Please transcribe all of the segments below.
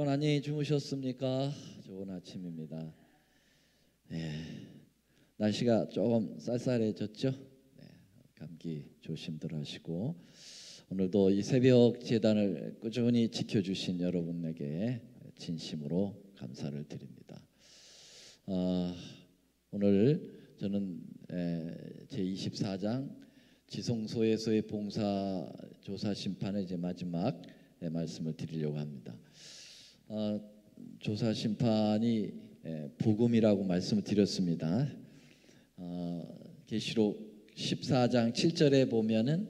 여러분 안녕히 주무셨습니까? 좋은 아침입니다. 네, 날씨가 조금 쌀쌀해졌죠? 네, 감기 조심들 하시고 오늘도 이 새벽 제단을 꾸준히 지켜주신 여러분에게 진심으로 감사를 드립니다. 오늘 저는 제24장 지성소에서의 봉사 조사 심판의 이제 마지막 말씀을 드리려고 합니다. 조사 심판이 복음이라고 말씀을 드렸습니다. 계시록 14장 7절에 보면은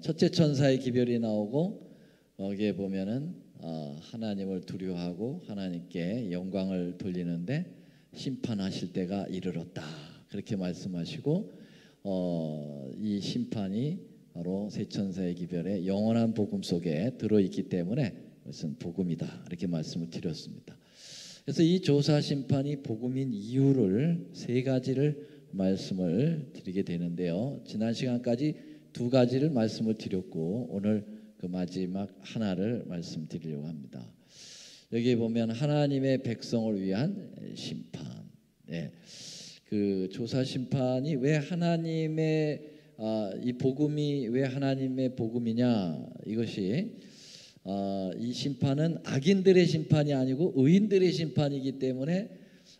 첫째 천사의 기별이 나오고 거기에 보면은 하나님을 두려워하고 하나님께 영광을 돌리는데 심판하실 때가 이르렀다 그렇게 말씀하시고 이 심판이 바로 세 천사의 기별의 영원한 복음 속에 들어있기 때문에 그것은 복음이다 이렇게 말씀을 드렸습니다. 그래서 이 조사 심판이 복음인 이유를 세 가지를 말씀을 드리게 되는데요. 지난 시간까지 두 가지를 말씀을 드렸고 오늘 그 마지막 하나를 말씀드리려고 합니다. 여기 보면 하나님의 백성을 위한 심판. 그 조사 심판이 왜 하나님의 이 복음이 왜 하나님의 복음이냐, 이것이 이 심판은 악인들의 심판이 아니고 의인들의 심판이기 때문에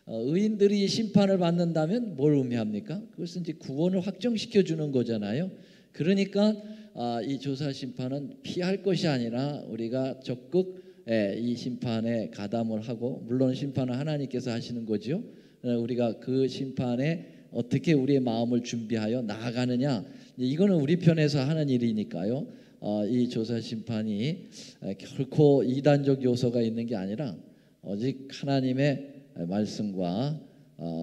의인들이 심판을 받는다면 뭘 의미합니까? 그것은 이제 구원을 확정시켜 주는 거잖아요. 그러니까 이 조사 심판은 피할 것이 아니라 우리가 적극 이 심판에 가담을 하고, 물론 심판은 하나님께서 하시는 거죠. 우리가 그 심판에 어떻게 우리의 마음을 준비하여 나아가느냐, 이거는 우리 편에서 하는 일이니까요. 이 조사 심판이 결코 이단적 요소가 있는 게 아니라 오직 하나님의 말씀과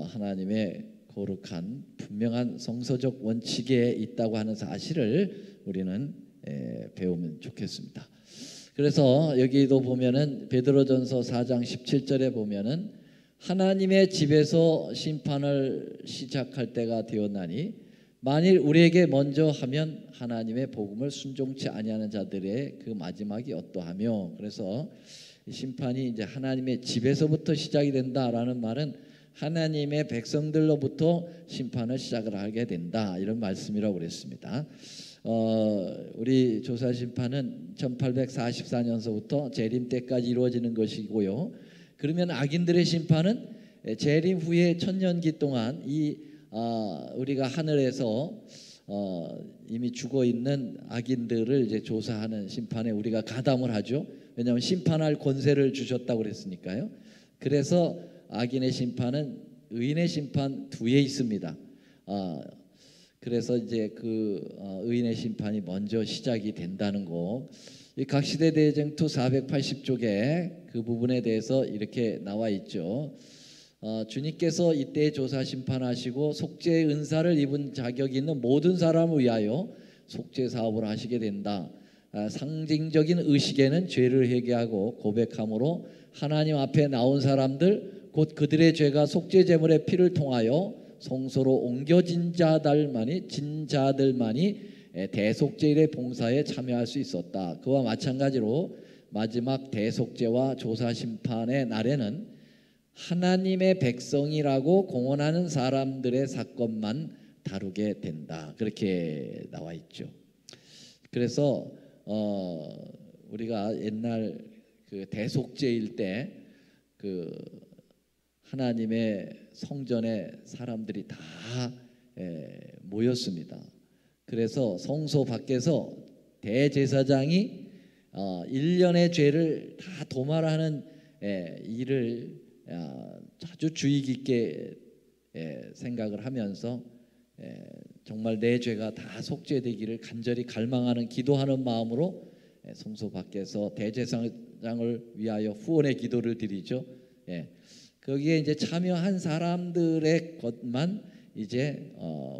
하나님의 거룩한 분명한 성서적 원칙에 있다고 하는 사실을 우리는 배우면 좋겠습니다. 그래서 여기도 보면은 베드로전서 4장 17절에 보면은 하나님의 집에서 심판을 시작할 때가 되었나니 만일 우리에게 먼저 하면 하나님의 복음을 순종치 아니하는 자들의 그 마지막이 어떠하며, 그래서 심판이 이제 하나님의 집에서부터 시작이 된다라는 말은 하나님의 백성들로부터 심판을 시작을 하게 된다, 이런 말씀이라고 그랬습니다. 우리 조사 심판은 1844년서부터 재림 때까지 이루어지는 것이고요. 그러면 악인들의 심판은 재림 후에 천년기 동안 우리가 하늘에서 이미 죽어 있는 악인들을 이제 조사하는 심판에 우리가 가담을 하죠. 왜냐하면 심판할 권세를 주셨다고 그랬으니까요. 그래서 악인의 심판은 의인의 심판 뒤에 있습니다. 그래서 이제 그 의인의 심판이 먼저 시작이 된다는 거. 이 각시대 대쟁투 480쪽에 그 부분에 대해서 이렇게 나와 있죠. 주님께서 이때 조사 심판하시고 속죄의 은사를 입은 자격이 있는 모든 사람을 위하여 속죄 사업을 하시게 된다. 상징적인 의식에는 죄를 회개하고 고백함으로 하나님 앞에 나온 사람들, 곧 그들의 죄가 속죄 제물의 피를 통하여 성소로 옮겨진 자들만이 대속죄일의 봉사에 참여할 수 있었다. 그와 마찬가지로 마지막 대속죄와 조사 심판의 날에는 하나님의 백성이라고 공언하는 사람들의 사건만 다루게 된다. 그렇게 나와 있죠. 그래서 우리가 옛날 그 대속죄일 때 그 하나님의 성전에 사람들이 다 모였습니다. 그래서 성소 밖에서 대제사장이 1년의 죄를 다 도말하는 일을 아주 주의 깊게 생각을 하면서 정말 내 죄가 다 속죄되기를 간절히 갈망하는 기도하는 마음으로 성소 밖에서 대제사장을 위하여 후원의 기도를 드리죠. 거기에 이제 참여한 사람들의 것만 이제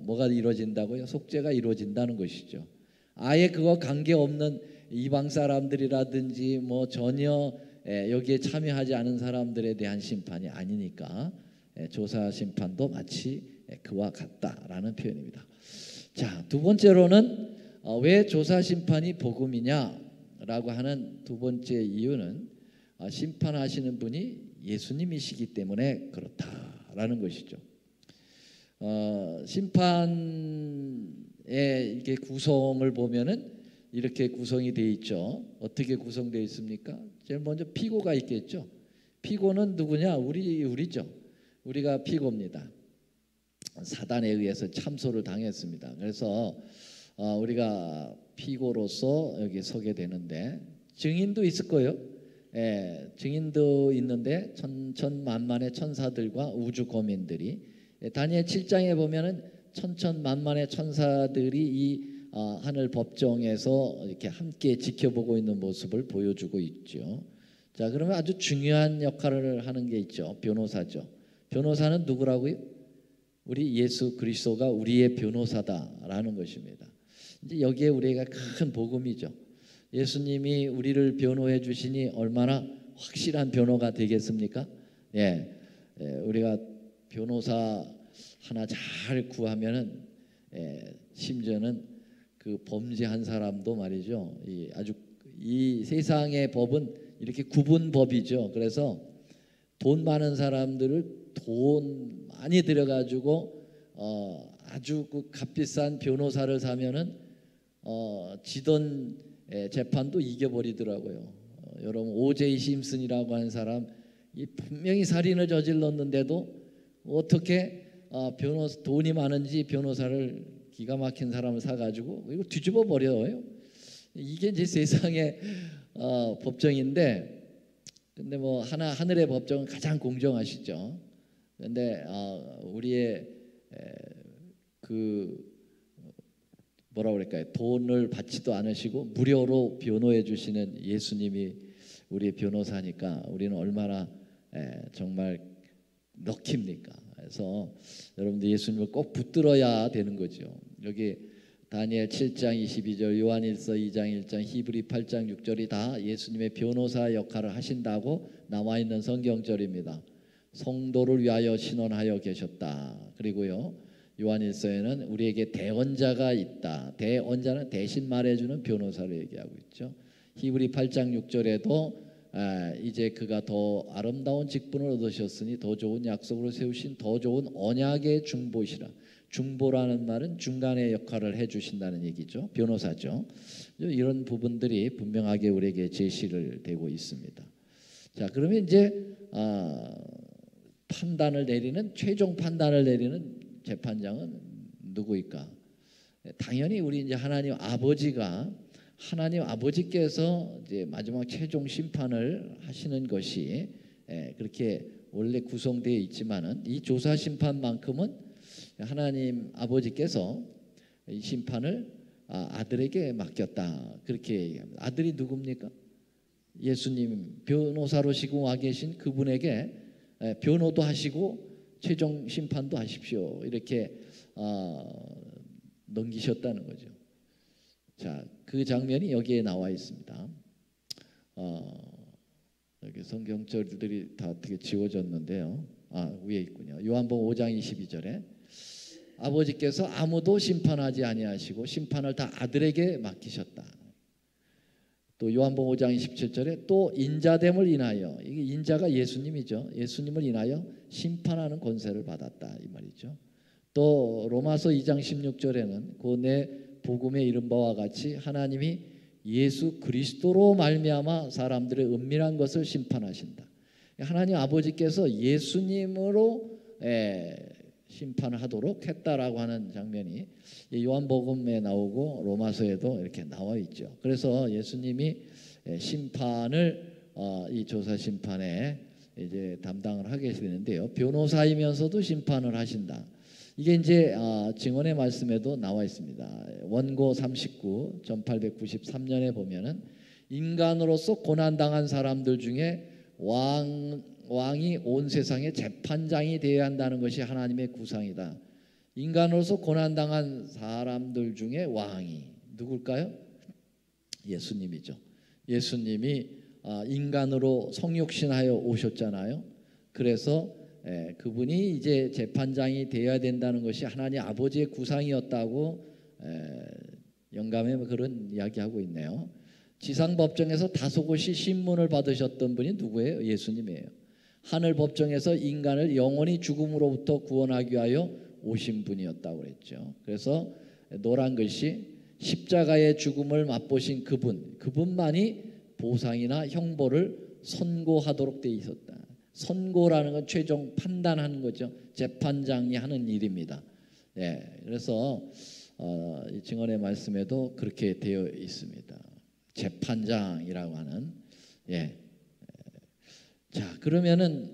뭐가 이루어진다고요? 속죄가 이루어진다는 것이죠. 아예 그거 관계없는 이방 사람들이라든지 뭐 전혀 여기에 참여하지 않은 사람들에 대한 심판이 아니니까 조사 심판도 마치 그와 같다라는 표현입니다. 자, 두 번째로는 왜 조사 심판이 복음이냐라고 하는 두 번째 이유는 심판하시는 분이 예수님이시기 때문에 그렇다라는 것이죠. 심판의 이게 구성을 보면은 이렇게 구성이 되어 있죠. 어떻게 구성되어 있습니까? 제일 먼저 피고가 있겠죠. 피고는 누구냐? 우리죠. 우리가 피고입니다. 사단에 의해서 참소를 당했습니다. 그래서 우리가 피고로서 여기 서게 되는데, 증인도 있을 거예요. 예, 증인도 있는데 천천만만의 천사들과 우주 거민들이, 다니엘 7장에 보면은 천천만만의 천사들이 이 하늘 법정에서 이렇게 함께 지켜보고 있는 모습을 보여주고 있죠. 자, 그러면 아주 중요한 역할을 하는 게 있죠. 변호사죠. 변호사는 누구라고요? 우리 예수 그리스도가 우리의 변호사다라는 것입니다. 이제 여기에 우리가 큰 복음이죠. 예수님이 우리를 변호해 주시니 얼마나 확실한 변호가 되겠습니까? 우리가 변호사 하나 잘 구하면은, 심지어는 그 범죄한 사람도 말이죠. 이 세상의 법은 이렇게 구분법이죠. 그래서 돈 많은 사람들을 돈 많이 들여가지고 아주 그 값비싼 변호사를 사면은 지던 재판도 이겨버리더라고요. 여러분, 오제이 심슨이라고 하는 사람, 분명히 살인을 저질렀는데도 어떻게 돈이 많은지 변호사를, 기가 막힌 사람을 사가지고 이거 뒤집어 버려요. 이게 이제 세상의 법정인데, 근데 뭐 하늘의 법정은 가장 공정하시죠. 근데 우리의 뭐라 그럴까요? 돈을 받지도 않으시고 무료로 변호해 주시는 예수님이 우리의 변호사니까 우리는 얼마나 정말 럭키입니까? 그래서 여러분들 예수님을 꼭 붙들어야 되는 거죠. 여기 다니엘 7장 22절, 요한일서 2장 1장, 히브리 8장 6절이 다 예수님의 변호사 역할을 하신다고 나와 있는 성경절입니다. 성도를 위하여 신원하여 계셨다. 그리고요, 요한일서에는 우리에게 대언자가 있다. 대언자는 대신 말해주는 변호사를 얘기하고 있죠. 히브리 8장 6절에도 이제 그가 더 아름다운 직분을 얻으셨으니 더 좋은 약속으로 세우신 더 좋은 언약의 중보시라. 중보라는 말은 중간의 역할을 해주신다는 얘기죠. 변호사죠. 이런 부분들이 분명하게 우리에게 제시를 되고 있습니다. 자, 그러면 이제 판단을 내리는, 최종 판단을 내리는 재판장은 누구일까? 당연히 우리 이제 하나님 아버지께서 이제 마지막 최종 심판을 하시는 것이 그렇게 원래 구성되어 있지만은, 이 조사 심판만큼은 하나님 아버지께서 이 심판을 아들에게 맡겼다, 그렇게 얘기합니다. 아들이 누굽니까? 예수님, 변호사로시고 와 계신 그분에게 변호도 하시고 최종 심판도 하십시오, 이렇게 넘기셨다는 거죠. 자, 그 장면이 여기에 나와 있습니다. 여기 성경절들이 다 어떻게 지워졌는데요. 위에 있군요. 요한복음 5장 22절에 아버지께서 아무도 심판하지 아니하시고 심판을 다 아들에게 맡기셨다. 또 요한복음 5장 27절에 또 인자됨을 인하여, 이게 인자가 예수님이죠. 예수님을 인하여 심판하는 권세를 받았다, 이 말이죠. 또 로마서 2장 16절에는 그 내 복음에 이른 바와 같이 하나님이 예수 그리스도로 말미암아 사람들의 은밀한 것을 심판하신다. 하나님 아버지께서 예수님으로 심판을 하도록 했다라고 하는 장면이 요한복음에 나오고 로마서에도 이렇게 나와 있죠. 그래서 예수님이 심판을 이 조사 심판에 이제 담당을 하게 되는데요. 변호사이면서도 심판을 하신다. 이게 이제 증언의 말씀에도 나와 있습니다. 원고 39 1893년에 보면은 인간으로서 고난당한 사람들 중에 왕이 온 세상의 재판장이 되어야 한다는 것이 하나님의 구상이다. 인간으로서 고난당한 사람들 중에 왕이 누굴까요? 예수님이죠. 예수님이 인간으로 성육신하여 오셨잖아요. 그래서 그분이 이제 재판장이 되어야 된다는 것이 하나님 아버지의 구상이었다고 영감에 그런 이야기하고 있네요. 지상 법정에서 다소곳이 신문을 받으셨던 분이 누구예요? 예수님이에요. 하늘 법정에서 인간을 영원히 죽음으로부터 구원하기 위하여 오신 분이었다고 그랬죠. 그래서 노란 글씨 십자가의 죽음을 맛보신 그분만이 보상이나 형벌을 선고하도록 되어 있었다. 선고라는 건 최종 판단하는 거죠. 재판장이 하는 일입니다. 예, 그래서 이 증언의 말씀에도 그렇게 되어 있습니다. 재판장이라고 하는. 예. 자, 그러면은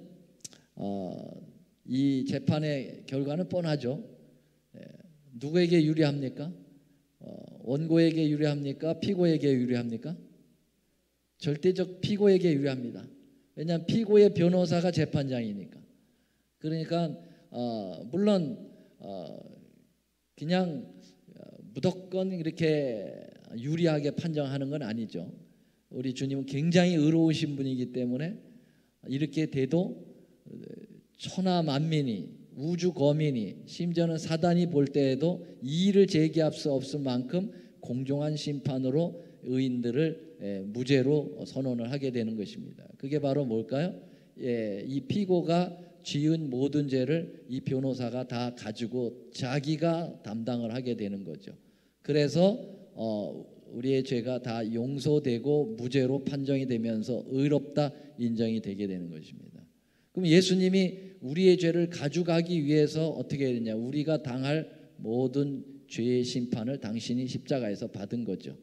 이 재판의 결과는 뻔하죠. 예. 누구에게 유리합니까? 원고에게 유리합니까? 피고에게 유리합니까? 절대적 피고에게 유리합니다. 왜냐하면 피고의 변호사가 재판장이니까. 그러니까 물론 그냥 무조건 이렇게 유리하게 판정하는 건 아니죠. 우리 주님은 굉장히 의로우신 분이기 때문에 이렇게 돼도 천하 만민이, 우주 거민이, 심지어는 사단이 볼 때에도 이의를 제기할 수 없을 만큼 공정한 심판으로 의인들을 무죄로 선언을 하게 되는 것입니다. 그게 바로 뭘까요? 이 피고가 지은 모든 죄를 이 변호사가 다 가지고 자기가 담당을 하게 되는 거죠. 그래서 우리의 죄가 다 용서되고 무죄로 판정이 되면서 의롭다 인정이 되게 되는 것입니다. 그럼 예수님이 우리의 죄를 가져가기 위해서 어떻게 해야 되냐? 우리가 당할 모든 죄의 심판을 당신이 십자가에서 받은 거죠.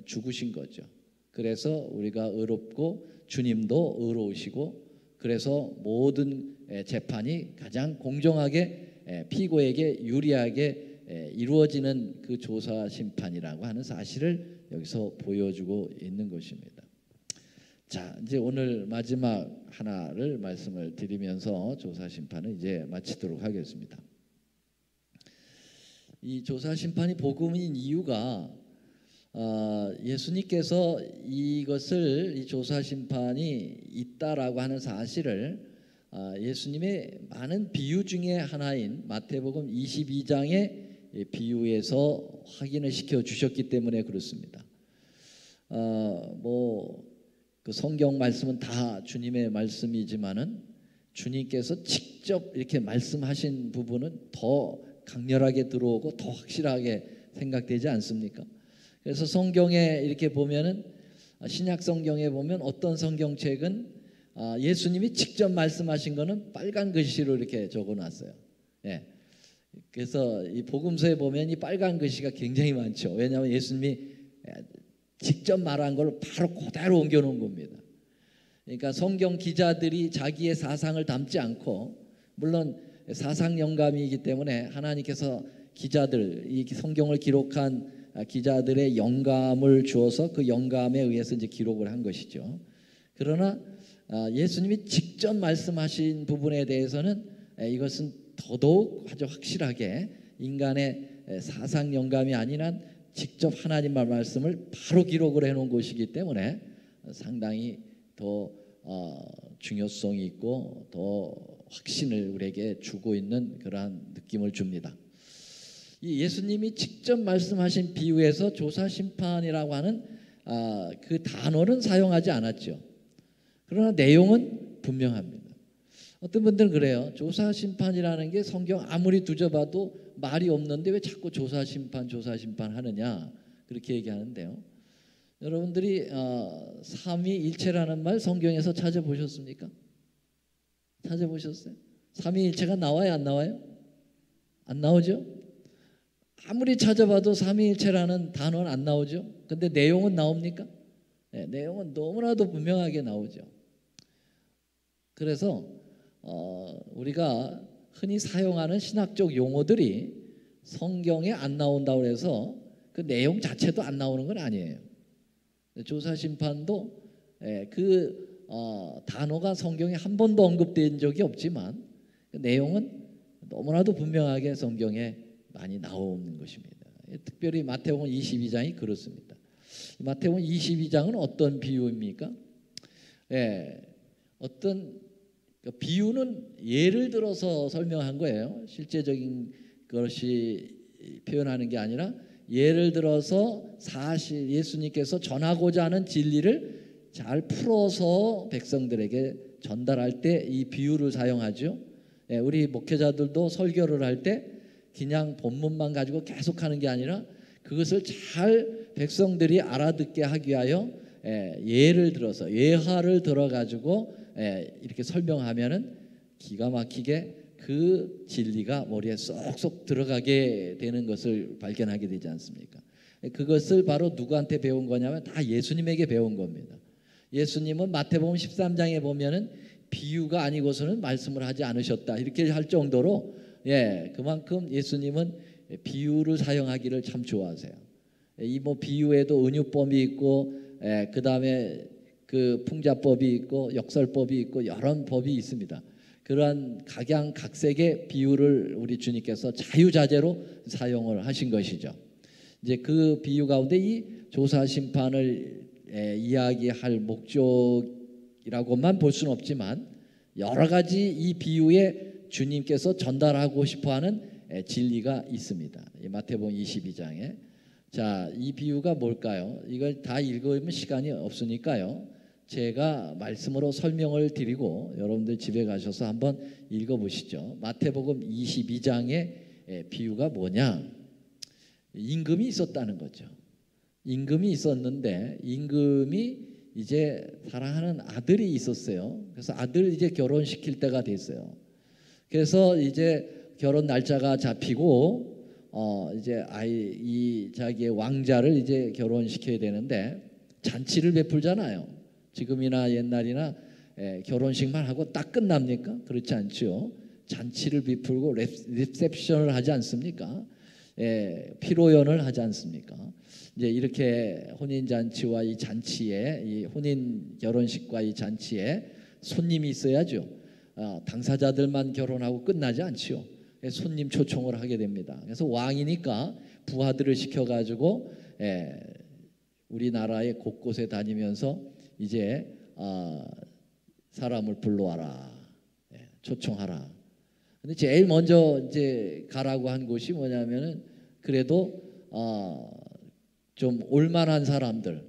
죽으신 거죠. 그래서 우리가 의롭고 주님도 의로우시고, 그래서 모든 재판이 가장 공정하게 피고에게 유리하게 이루어지는 그 조사 심판이라고 하는 사실을 여기서 보여주고 있는 것입니다. 자, 이제 오늘 마지막 하나를 말씀을 드리면서 조사 심판을 이제 마치도록 하겠습니다. 이 조사 심판이 복음인 이유가 예수님께서 이것을, 이 조사 심판이 있다라고 하는 사실을 예수님의 많은 비유 중에 하나인 마태복음 22장의 비유에서 확인을 시켜 주셨기 때문에 그렇습니다. 그 성경 말씀은 다 주님의 말씀이지만은 주님께서 직접 이렇게 말씀하신 부분은 더 강렬하게 들어오고 더 확실하게 생각되지 않습니까? 그래서 성경에 이렇게 보면은, 신약 성경에 보면 어떤 성경책은 예수님이 직접 말씀하신 거는 빨간 글씨로 이렇게 적어놨어요. 예. 그래서 이 복음서에 보면 이 빨간 글씨가 굉장히 많죠. 왜냐하면 예수님이 직접 말한 걸 바로 그대로 옮겨놓은 겁니다. 그러니까 성경 기자들이 자기의 사상을 담지 않고, 물론 사상 영감이기 때문에 하나님께서 기자들, 이 성경을 기록한 기자들의 영감을 주어서 그 영감에 의해서 이제 기록을 한 것이죠. 그러나 예수님이 직접 말씀하신 부분에 대해서는 이것은 더더욱 아주 확실하게 인간의 사상 영감이 아니라 직접 하나님의 말씀을 바로 기록을 해놓은 것이기 때문에 상당히 더 중요성이 있고 더 확신을 우리에게 주고 있는 그러한 느낌을 줍니다. 이 예수님이 직접 말씀하신 비유에서 조사 심판이라고 하는 그 단어는 사용하지 않았죠. 그러나 내용은 분명합니다. 어떤 분들은 그래요. 조사 심판이라는 게 성경 아무리 뒤져봐도 말이 없는데 왜 자꾸 조사 심판 하느냐, 그렇게 얘기하는데요. 여러분들이 삼위일체라는 말 성경에서 찾아보셨습니까? 찾아보셨어요? 삼위일체가 나와요, 안 나와요? 안 나오죠? 아무리 찾아봐도 삼위일체라는 단어는 안 나오죠. 근데 내용은 나옵니까? 네, 내용은 너무나도 분명하게 나오죠. 그래서 우리가 흔히 사용하는 신학적 용어들이 성경에 안 나온다고 해서 그 내용 자체도 안 나오는 건 아니에요. 조사 심판도 그 단어가 성경에 한 번도 언급된 적이 없지만 그 내용은 너무나도 분명하게 성경에 많이 나오는 것입니다. 특별히 마태복음 22장이 그렇습니다. 마태복음 22장은 어떤 비유입니까? 어떤 비유는 예를 들어서 설명한 거예요. 실제적인 것이 표현하는 게 아니라 예를 들어서 사실 예수님께서 전하고자 하는 진리를 잘 풀어서 백성들에게 전달할 때 이 비유를 사용하죠. 우리 목회자들도 설교를 할 때 그냥 본문만 가지고 계속하는 게 아니라 그것을 잘 백성들이 알아듣게 하기 위하여 예를 들어서 예화를 들어가지고 이렇게 설명하면은 기가 막히게 그 진리가 머리에 쏙쏙 들어가게 되는 것을 발견하게 되지 않습니까? 그것을 바로 누구한테 배운 거냐면 다 예수님에게 배운 겁니다. 예수님은 마태복음 13장에 보면은 비유가 아니고서는 말씀을 하지 않으셨다 이렇게 할 정도로 그만큼 예수님은 비유를 사용하기를 참 좋아하세요. 이 뭐 비유에도 은유법이 있고 그 다음에 그 풍자법이 있고 역설법이 있고 여러 법이 있습니다. 그러한 각양각색의 비유를 우리 주님께서 자유자재로 사용을 하신 것이죠. 이제 그 비유 가운데 이 조사 심판을 이야기할 목적이라고만 볼 수는 없지만 여러 가지 이 비유에 주님께서 전달하고 싶어하는 진리가 있습니다. 마태복음 22장에 자, 이 비유가 뭘까요? 이걸 다 읽으면 시간이 없으니까요. 제가 말씀으로 설명을 드리고 여러분들 집에 가셔서 한번 읽어보시죠. 마태복음 22장의 비유가 뭐냐? 임금이 있었다는 거죠. 임금이 있었는데 임금이 이제 사랑하는 아들이 있었어요. 그래서 아들 이제 결혼시킬 때가 됐어요. 그래서 이제 결혼 날짜가 잡히고 이제 이 자기의 왕자를 이제 결혼시켜야 되는데 잔치를 베풀잖아요. 지금이나 옛날이나 결혼식만 하고 딱 끝납니까? 그렇지 않죠. 잔치를 베풀고 리셉션을 하지 않습니까? 피로연을 하지 않습니까? 이제 이렇게 혼인 잔치와 이 잔치에 이 혼인 결혼식과 이 잔치에 손님이 있어야죠. 당사자들만 결혼하고 끝나지 않지요. 손님 초청을 하게 됩니다. 그래서 왕이니까 부하들을 시켜가지고 우리나라의 곳곳에 다니면서 이제 사람을 불러와라, 초청하라. 근데 제일 먼저 이제 가라고 한 곳이 뭐냐면은 그래도 좀 올만한 사람들,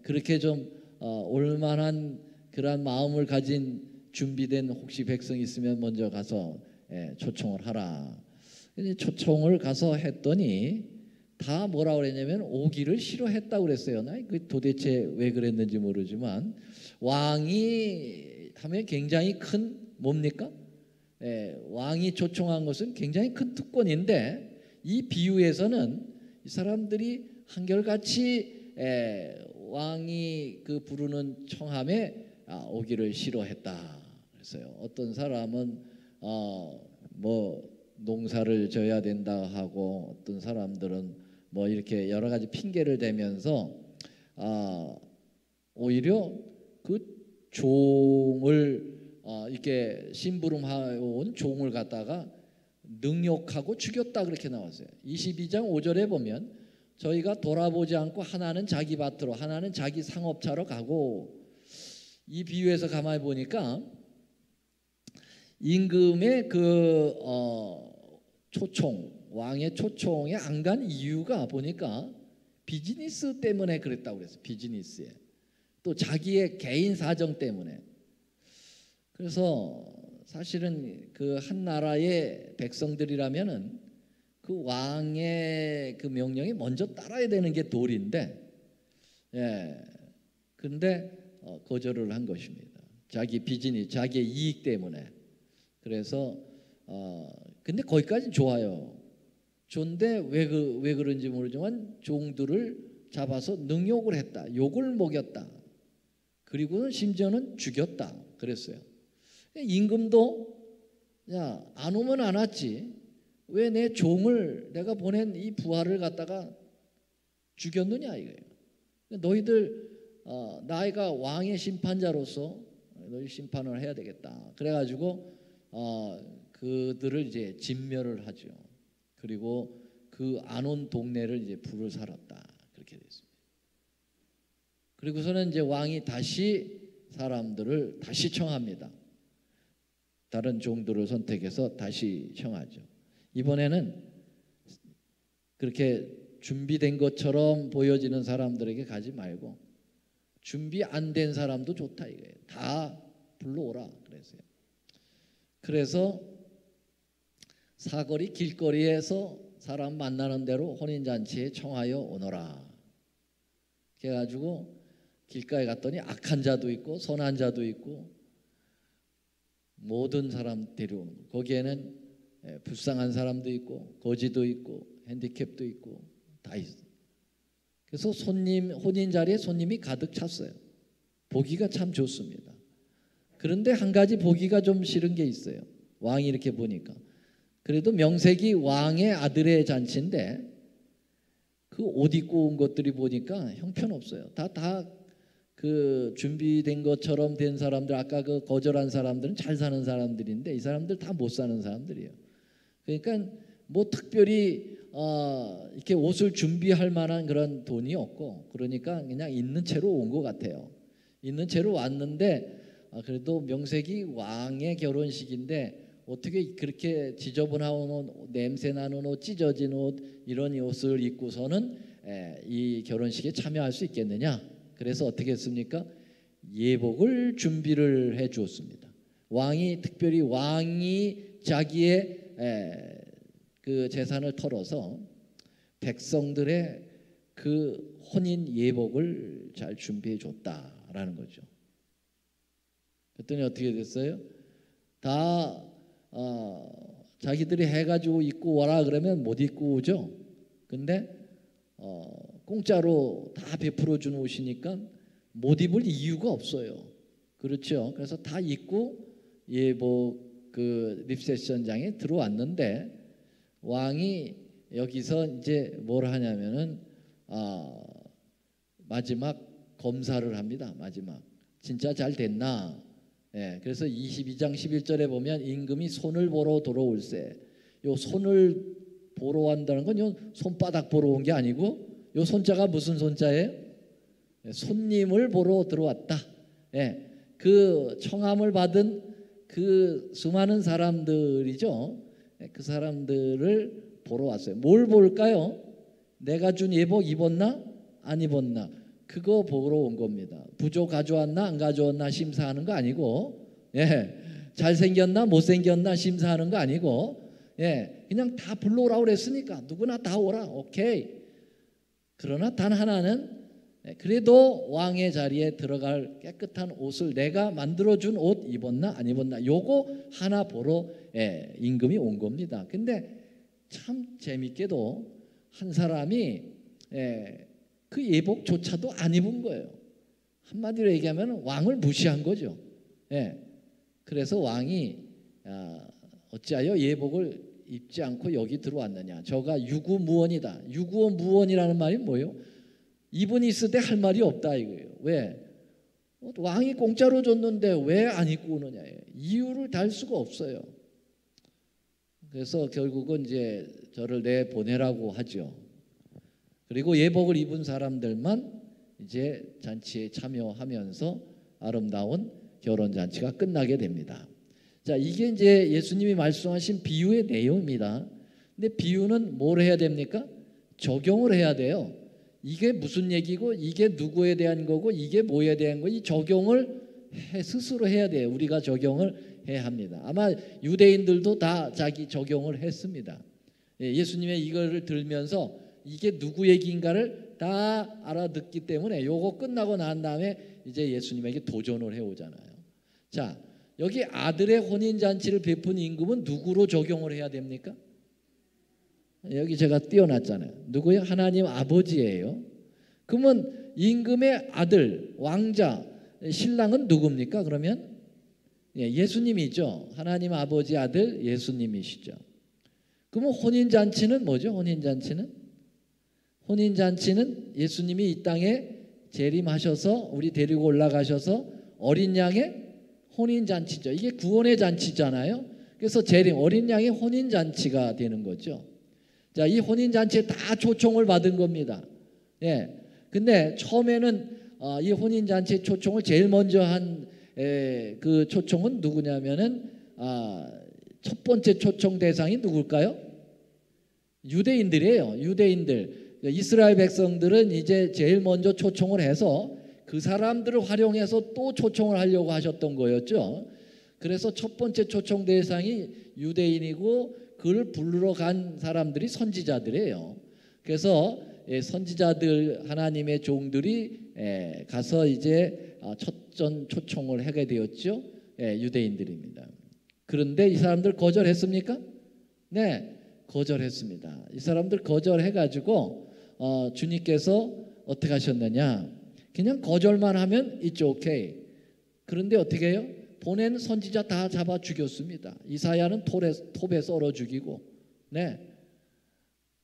그렇게 좀 올만한 그런 마음을 가진 준비된 혹시 백성이 있으면 먼저 가서 초청을 하라. 근데 초청을 가서 했더니 다 뭐라 그랬냐면 오기를 싫어했다고 그랬어요. 나 그 도대체 왜 그랬는지 모르지만 왕이 하면 굉장히 큰 뭡니까? 왕이 초청한 것은 굉장히 큰 특권인데 이 비유에서는 이 사람들이 한결같이 왕이 그 부르는 청함에 오기를 싫어했다. 그랬어요. 어떤 사람은 뭐 농사를 져야 된다 하고 어떤 사람들은 뭐 이렇게 여러 가지 핑계를 대면서 오히려 그 종을 이렇게 심부름해온 종을 갖다가 능욕하고 죽였다 그렇게 나왔어요. 22장 5절에 보면 저희가 돌아보지 않고 하나는 자기 밭으로 하나는 자기 상업차로 가고 이 비유에서 가만히 보니까 임금의 그 초청 왕의 초청에 안 간 이유가 보니까 비즈니스 때문에 그랬다고 그랬어요. 비즈니스에 또 자기의 개인 사정 때문에. 그래서 사실은 그 한 나라의 백성들이라면은 그 왕의 그 명령에 먼저 따라야 되는 게 도리인데, 그런데 거절을 한 것입니다. 자기 비즈니스, 자기의 이익 때문에. 그래서 근데 거기까지는 좋아요. 좋은데 왜 그런지 모르지만 종들을 잡아서 능욕을 했다. 욕을 먹였다. 그리고 심지어는 죽였다. 그랬어요. 임금도 야, 안 오면 안 왔지. 왜 내 종을 내가 보낸 이 부하를 갖다가 죽였느냐 이거예요. 너희들 나이가 왕의 심판자로서 너희 심판을 해야 되겠다. 그래가지고 그들을 이제 진멸을 하죠. 그리고 그 안 온 동네를 이제 불을 살았다. 그렇게 됐습니다. 그리고서는 이제 왕이 다시 사람들을 다시 청합니다. 다른 종들을 선택해서 다시 청하죠. 이번에는 그렇게 준비된 것처럼 보여지는 사람들에게 가지 말고 준비 안 된 사람도 좋다 이거예요. 다 불러오라 그랬어요. 그래서 사거리 길거리에서 사람 만나는 대로 혼인잔치에 청하여 오너라. 그래가지고 길가에 갔더니 악한 자도 있고 선한 자도 있고 모든 사람 데려오는 거예요. 거기에는 불쌍한 사람도 있고 거지도 있고 핸디캡도 있고 다 있어요. 그래서 혼인 자리에 손님이 가득 찼어요. 보기가 참 좋습니다. 그런데 한 가지 보기가 좀 싫은 게 있어요. 왕이 이렇게 보니까 그래도 명색이 왕의 아들의 잔치인데 그 옷 입고 온 것들이 보니까 형편없어요. 다 그 준비된 것처럼 된 사람들, 아까 그 거절한 사람들은 잘 사는 사람들인데 이 사람들 다 못 사는 사람들이에요. 그러니까 뭐 특별히 이렇게 옷을 준비할 만한 그런 돈이 없고 그러니까 그냥 있는 채로 온 것 같아요. 있는 채로 왔는데 그래도 명색이 왕의 결혼식인데 어떻게 그렇게 지저분한 옷, 냄새 나는 옷, 찢어진 옷 이런 옷을 입고서는 이 결혼식에 참여할 수 있겠느냐? 그래서 어떻게 했습니까? 예복을 준비를 해 주었습니다. 왕이 특별히 왕이 자기의 그 재산을 털어서 백성들의 그 혼인 예복을 잘 준비해 줬다라는 거죠. 그랬더니 어떻게 됐어요? 다 자기들이 해가지고 입고 와라 그러면 못 입고 오죠. 근데 공짜로 다 베풀어 준 옷이니까 못 입을 이유가 없어요. 그렇죠. 그래서 다 입고 예복 그 립세션장에 들어왔는데 왕이 여기서 이제 뭘 하냐면은 마지막 검사를 합니다. 마지막 진짜 잘 됐나? 그래서 22장 11절에 보면 임금이 손을 보러 돌아올세. 요 손을 보러 왔다는 건 요 손바닥 보러 온 게 아니고 요 손자가 무슨 손자예요? 손님을 보러 들어왔다. 그 청함을 받은 그 수많은 사람들이죠. 그 사람들을 보러 왔어요. 뭘 볼까요? 내가 준 예복 입었나? 안 입었나? 그거 보러 온 겁니다. 부조 가져왔나 안 가져왔나 심사하는 거 아니고, 잘생겼나 못생겼나 심사하는 거 아니고, 그냥 다 불러오라고 그랬으니까 누구나 다 오라. 오케이. 그러나 단 하나는 그래도 왕의 자리에 들어갈 깨끗한 옷을 내가 만들어준 옷 입었나 안 입었나 요거 하나 보러 임금이 온 겁니다. 근데 참 재밌게도 한 사람이 그 예복조차도 안 입은 거예요. 한마디로 얘기하면 왕을 무시한 거죠. 그래서 왕이 어찌하여 예복을 입지 않고 여기 들어왔느냐. 저가 유구무원이다. 유구무원이라는 말이 뭐예요? 이분이 있을 때 할 말이 없다 이거예요. 왜? 왕이 공짜로 줬는데 왜 안 입고 오느냐. 이유를 달 수가 없어요. 그래서 결국은 이제 저를 내보내라고 하죠. 그리고 예복을 입은 사람들만 이제 잔치에 참여하면서 아름다운 결혼 잔치가 끝나게 됩니다. 자, 이게 이제 예수님이 말씀하신 비유의 내용입니다. 근데 비유는 뭘 해야 됩니까? 적용을 해야 돼요. 이게 무슨 얘기고 이게 누구에 대한 거고 이게 뭐에 대한 거, 이 적용을 스스로 해야 돼요. 우리가 적용을 해야 합니다. 아마 유대인들도 다 자기 적용을 했습니다. 예수님의 이거를 들으면서 이게 누구 얘기인가를 다 알아듣기 때문에 요거 끝나고 난 다음에 이제 예수님에게 도전을 해오잖아요. 자, 여기 아들의 혼인잔치를 베푼 임금은 누구로 적용을 해야 됩니까? 여기 제가 띄워놨잖아요. 누구요? 하나님 아버지예요. 그러면 임금의 아들, 왕자, 신랑은 누굽니까? 그러면 예수님이죠. 하나님 아버지 아들 예수님이시죠. 그러면 혼인잔치는 뭐죠? 혼인잔치는 예수님이 이 땅에 재림하셔서 우리 데리고 올라가셔서 어린 양의 혼인잔치죠. 이게 구원의 잔치잖아요. 그래서 재림, 어린 양의 혼인잔치가 되는 거죠. 자, 이 혼인잔치에 다 초청을 받은 겁니다. 근데 처음에는 이 혼인잔치 초청을 제일 먼저 한 그 초청은 누구냐면은 첫 번째 초청 대상이 누굴까요? 유대인들이에요. 유대인들. 이스라엘 백성들은 이제 제일 먼저 초청을 해서 그 사람들을 활용해서 또 초청을 하려고 하셨던 거였죠. 그래서 첫 번째 초청 대상이 유대인이고 그를 부르러 간 사람들이 선지자들이에요. 그래서 선지자들 하나님의 종들이 가서 이제 첫전 초청을 하게 되었죠. 유대인들입니다. 그런데 이 사람들 거절했습니까? 네, 거절했습니다. 이 사람들 거절해가지고 주님께서 어떻게 하셨느냐? 그냥 거절만 하면 it's okay. 그런데 어떻게 해요? 보낸 선지자 다 잡아 죽였습니다. 이사야는 톱에 썰어 죽이고, 네,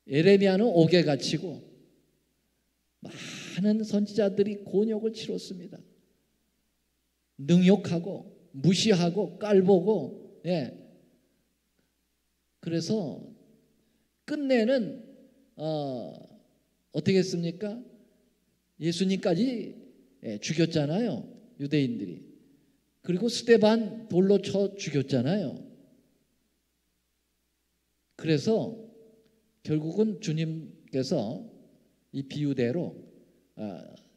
예레미야는 옥에 갇히고 많은 선지자들이 곤욕을 치렀습니다. 능욕하고 무시하고 깔보고, 예. 그래서 끝내는 어떻게 했습니까? 예수님까지 죽였잖아요. 유대인들이. 그리고 스데반 돌로 쳐 죽였잖아요. 그래서 결국은 주님께서 이 비유대로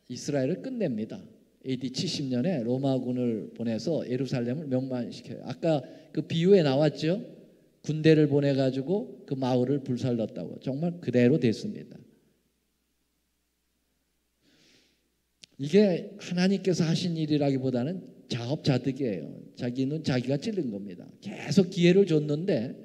이스라엘을 끝냅니다. AD 70년에 로마군을 보내서 예루살렘을 멸망시켜요. 아까 그 비유에 나왔죠. 군대를 보내가지고 그 마을을 불살랐다고. 정말 그대로 됐습니다. 이게 하나님께서 하신 일이라기보다는 자업자득이에요. 자기는 자기가 찔른 겁니다. 계속 기회를 줬는데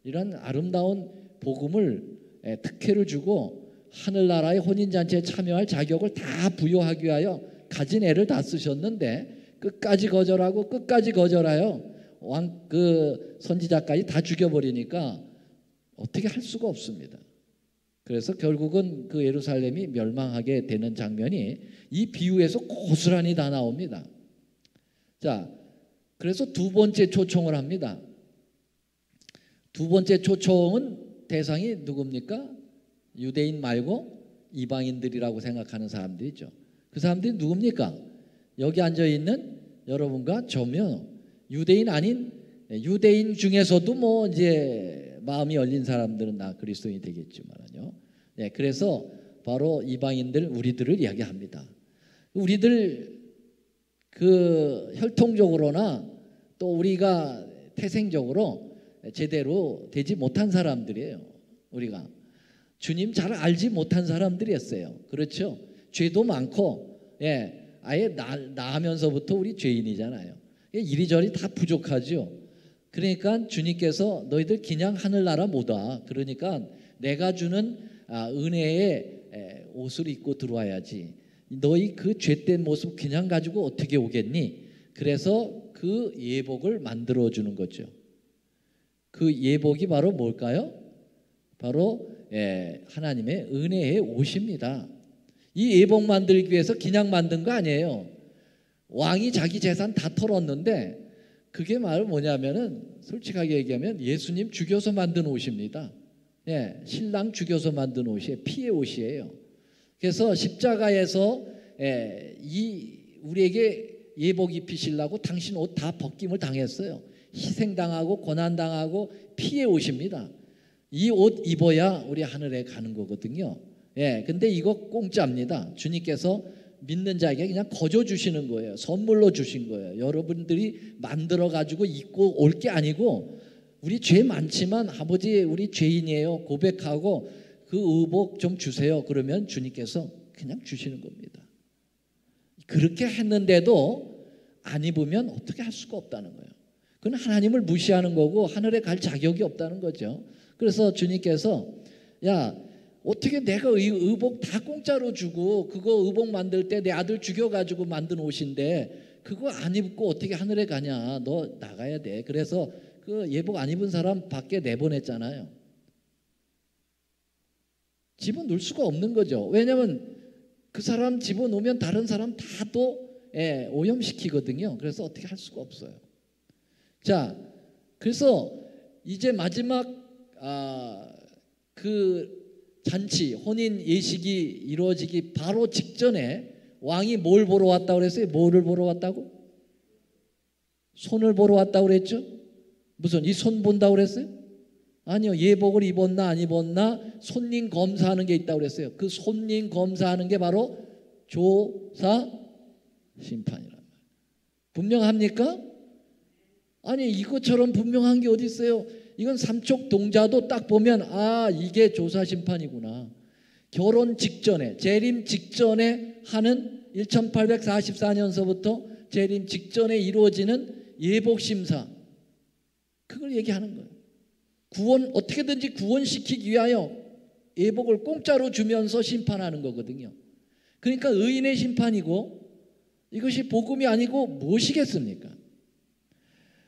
이런 아름다운 복음을 특혜를 주고 하늘나라의 혼인잔치에 참여할 자격을 다 부여하기 위하여 가진 애를 다 쓰셨는데 끝까지 거절하고 끝까지 거절하여 그 선지자까지 다 죽여버리니까 어떻게 할 수가 없습니다. 그래서 결국은 그 예루살렘이 멸망하게 되는 장면이 이 비유에서 고스란히 다 나옵니다. 자, 그래서 두 번째 초청을 합니다. 두 번째 초청은 대상이 누굽니까? 유대인 말고 이방인들이라고 생각하는 사람들이죠. 그 사람들이 누굽니까? 여기 앉아있는 여러분과 저며 유대인 아닌 유대인 중에서도 뭐 이제 마음이 열린 사람들은 다 그리스도인이 되겠지만요. 네, 그래서 바로 이방인들 우리들을 이야기합니다. 우리들 그 혈통적으로나 또 우리가 태생적으로 제대로 되지 못한 사람들이에요. 우리가 주님 잘 알지 못한 사람들이었어요. 그렇죠? 죄도 많고, 예, 아예 나하면서부터 우리 죄인이잖아요. 이리저리 다 부족하죠. 그러니까 주님께서 너희들 그냥 하늘나라 못 와. 그러니까 내가 주는 은혜의 옷을 입고 들어와야지. 너희 그 죄된 모습 그냥 가지고 어떻게 오겠니? 그래서 그 예복을 만들어주는 거죠. 그 예복이 바로 뭘까요? 바로 하나님의 은혜의 옷입니다. 이 예복 만들기 위해서 그냥 만든 거 아니에요. 왕이 자기 재산 다 털었는데 그게 말 뭐냐면은 솔직하게 얘기하면 예수님 죽여서 만든 옷입니다. 예, 신랑 죽여서 만든 옷이에요. 피의 옷이에요. 그래서 십자가에서 우리에게 예복 입히시려고 당신 옷 다 벗김을 당했어요. 희생당하고 고난당하고 피의 옷입니다. 이 옷 입어야 우리 하늘에 가는 거거든요. 예, 근데 이거 공짜입니다. 주님께서 믿는 자에게 그냥 거저 주시는 거예요. 선물로 주신 거예요. 여러분들이 만들어 가지고 입고 올 게 아니고 우리 죄 많지만 아버지 우리 죄인이에요. 고백하고 그 의복 좀 주세요. 그러면 주님께서 그냥 주시는 겁니다. 그렇게 했는데도 안 입으면 어떻게 할 수가 없다는 거예요. 그건 하나님을 무시하는 거고 하늘에 갈 자격이 없다는 거죠. 그래서 주님께서 야 어떻게 내가 의복 다 공짜로 주고 그거 의복 만들 때 내 아들 죽여가지고 만든 옷인데 그거 안 입고 어떻게 하늘에 가냐. 너 나가야 돼. 그래서 그 예복 안 입은 사람 밖에 내보냈잖아요. 집어넣을 수가 없는 거죠. 왜냐하면 그 사람 집어넣으면 다른 사람 다 또 오염시키거든요. 그래서 어떻게 할 수가 없어요. 자, 그래서 이제 마지막 그 잔치 혼인 예식이 이루어지기 바로 직전에 왕이 뭘 보러 왔다고 그랬어요? 뭐를 보러 왔다고? 손을 보러 왔다고 그랬죠? 무슨 이 손 본다고 그랬어요? 아니요. 예복을 입었나 안 입었나 손님 검사하는 게 있다고 그랬어요. 그 손님 검사하는 게 바로 조사 심판이란 말이에요. 분명합니까? 아니 이것처럼 분명한 게 어디 있어요? 이건 삼척 동자도 딱 보면 아 이게 조사 심판이구나. 결혼 직전에 재림 직전에 하는 1844년서부터 재림 직전에 이루어지는 예복 심사, 그걸 얘기하는 거예요. 구원, 어떻게든지 구원시키기 위하여 예복을 공짜로 주면서 심판하는 거거든요. 그러니까 의인의 심판이고 이것이 복음이 아니고 무엇이겠습니까?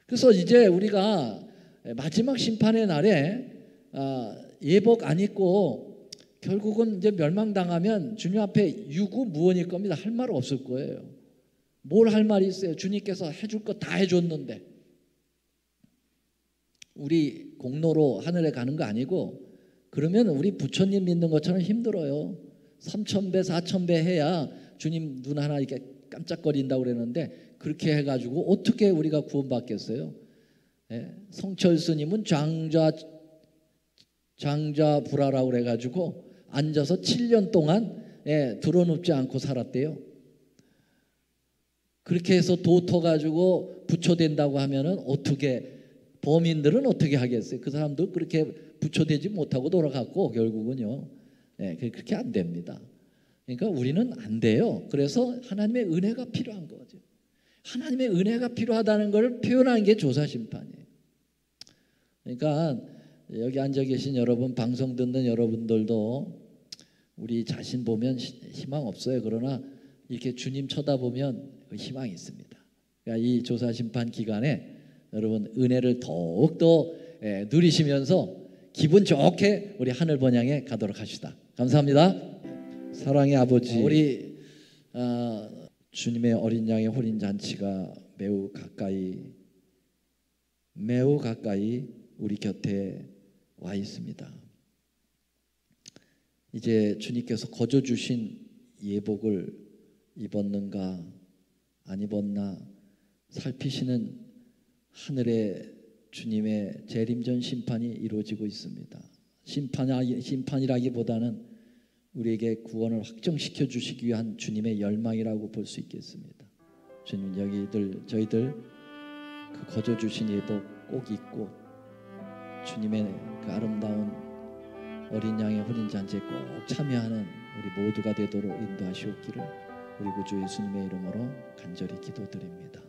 그래서 이제 우리가 마지막 심판의 날에 예복 안 입고 결국은 이제 멸망당하면 주님 앞에 유구무원일 겁니다. 할 말 없을 거예요. 뭘 할 말이 있어요? 주님께서 해줄 거 다 해줬는데. 우리 공로로 하늘에 가는 거 아니고, 그러면 우리 부처님 믿는 것처럼 힘들어요. 3,000배 4,000배 해야 주님 눈 하나 이렇게 깜짝거린다고 그랬는데, 그렇게 해가지고 어떻게 우리가 구원받겠어요? 예, 성철 스님은 장좌불화라고 그래가지고 앉아서 7년 동안 드러눕지 않고 살았대요. 그렇게 해서 도 터가지고 부처된다고 하면은 어떻게, 범인들은 어떻게 하겠어요? 그 사람도 그렇게 부처되지 못하고 돌아갔고 결국은요. 그렇게 안 됩니다. 그러니까 우리는 안 돼요. 그래서 하나님의 은혜가 필요한 거죠. 하나님의 은혜가 필요하다는 걸 표현한 게 조사심판이에요. 그러니까 여기 앉아 계신 여러분, 방송 듣는 여러분들도 우리 자신 보면 희망 없어요. 그러나 이렇게 주님 쳐다보면 희망이 있습니다. 그러니까 이 조사심판 기간에 여러분 은혜를 더욱더 누리시면서 기분 좋게 우리 하늘 번향에 가도록 합시다. 감사합니다. 사랑의 아버지, 우리 주님의 어린 양의 혼인 잔치가 매우 가까이 우리 곁에 와 있습니다. 이제 주님께서 거저 주신 예복을 입었는가 안 입었나 살피시는 하늘의 주님의 재림전 심판이 이루어지고 있습니다. 심판이라기보다는 우리에게 구원을 확정시켜 주시기 위한 주님의 열망이라고 볼 수 있겠습니다. 주님, 저희들 그 거저 주신 예복 꼭 입고 주님의 그 아름다운 어린 양의 혼인 잔치에 꼭 참여하는 우리 모두가 되도록 인도하시옵기를 우리 구주 예수님의 이름으로 간절히 기도드립니다.